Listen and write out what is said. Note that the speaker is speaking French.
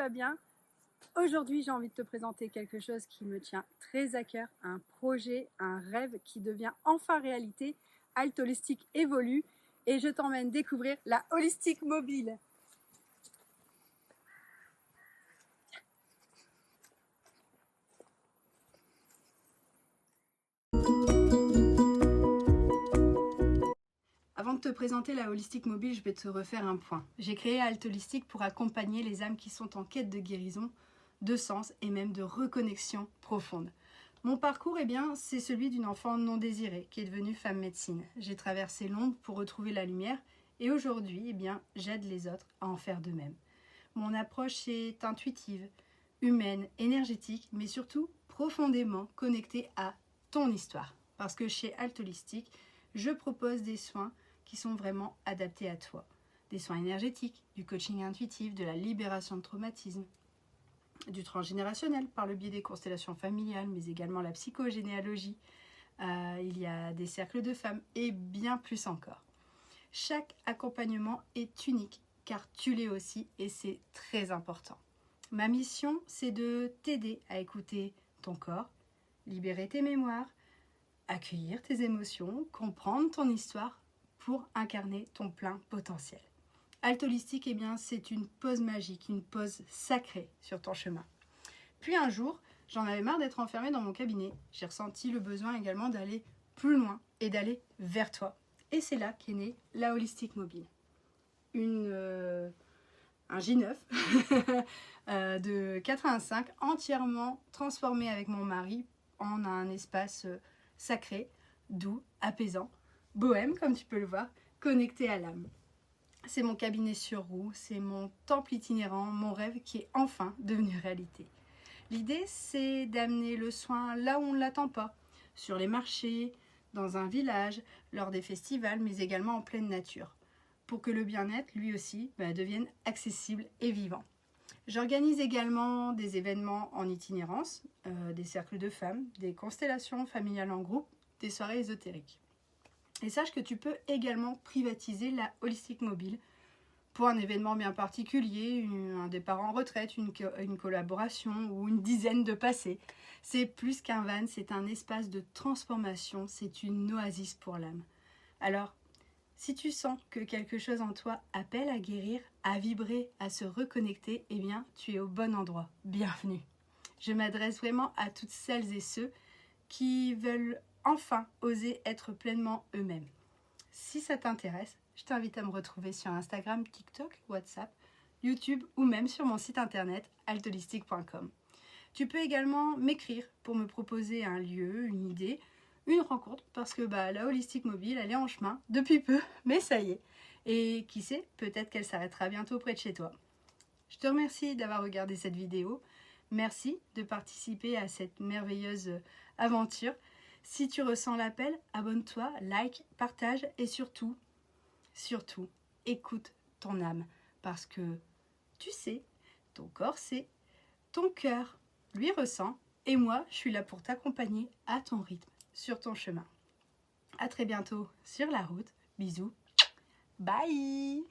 vas bien? Aujourd'hui, j'ai envie de te présenter quelque chose qui me tient très à cœur, un projet, un rêve qui devient enfin réalité. Alt Holistic évolue et je t'emmène découvrir la Holistic Mobile. Avant de te présenter la Holistic Mobile, je vais te refaire un point. J'ai créé Alt Holistic pour accompagner les âmes qui sont en quête de guérison, de sens et même de reconnexion profonde. Mon parcours, c'est celui d'une enfant non désirée qui est devenue femme médecine. J'ai traversé l'ombre pour retrouver la lumière et aujourd'hui, j'aide les autres à en faire de même. Mon approche est intuitive, humaine, énergétique, mais surtout profondément connectée à ton histoire. Parce que chez Alt Holistic, je propose des soins qui sont vraiment adaptés à toi. Des soins énergétiques, du coaching intuitif, de la libération de traumatismes, du transgénérationnel par le biais des constellations familiales, mais également la psychogénéalogie. Il y a des cercles de femmes et bien plus encore. Chaque accompagnement est unique car tu l'es aussi et c'est très important. Ma mission, c'est de t'aider à écouter ton corps, libérer tes mémoires, accueillir tes émotions, comprendre ton histoire pour incarner ton plein potentiel. Alt Holistic, c'est une pause magique, une pause sacrée sur ton chemin. Puis un jour, j'en avais marre d'être enfermée dans mon cabinet. J'ai ressenti le besoin également d'aller plus loin et d'aller vers toi. Et c'est là qu'est née la Holistic Mobile. Un J9 de 85 entièrement transformé avec mon mari en un espace sacré, doux, apaisant, bohème comme tu peux le voir, connecté à l'âme. C'est mon cabinet sur roue, c'est mon temple itinérant, mon rêve qui est enfin devenu réalité. L'idée, c'est d'amener le soin là où on ne l'attend pas, sur les marchés, dans un village, lors des festivals, mais également en pleine nature, pour que le bien-être, lui aussi, devienne accessible et vivant. J'organise également des événements en itinérance, des cercles de femmes, des constellations familiales en groupe, des soirées ésotériques. Et sache que tu peux également privatiser la Holistic Mobile pour un événement bien particulier, un départ en retraite, une collaboration ou une dizaine de passés. C'est plus qu'un van, c'est un espace de transformation, c'est une oasis pour l'âme. Alors, si tu sens que quelque chose en toi appelle à guérir, à vibrer, à se reconnecter, tu es au bon endroit. Bienvenue. Je m'adresse vraiment à toutes celles et ceux qui veulent enfin oser être pleinement eux-mêmes. Si ça t'intéresse, je t'invite à me retrouver sur Instagram, TikTok, WhatsApp, YouTube ou même sur mon site internet altholistic.com. Tu peux également m'écrire pour me proposer un lieu, une idée, une rencontre, parce que la Holistic Mobile, elle est en chemin depuis peu, mais ça y est. Et qui sait, peut-être qu'elle s'arrêtera bientôt près de chez toi. Je te remercie d'avoir regardé cette vidéo. Merci de participer à cette merveilleuse aventure. Si tu ressens l'appel, abonne-toi, like, partage et surtout, écoute ton âme. Parce que tu sais, ton corps sait, ton cœur lui ressent et moi, je suis là pour t'accompagner à ton rythme, sur ton chemin. À très bientôt sur la route. Bisous. Bye!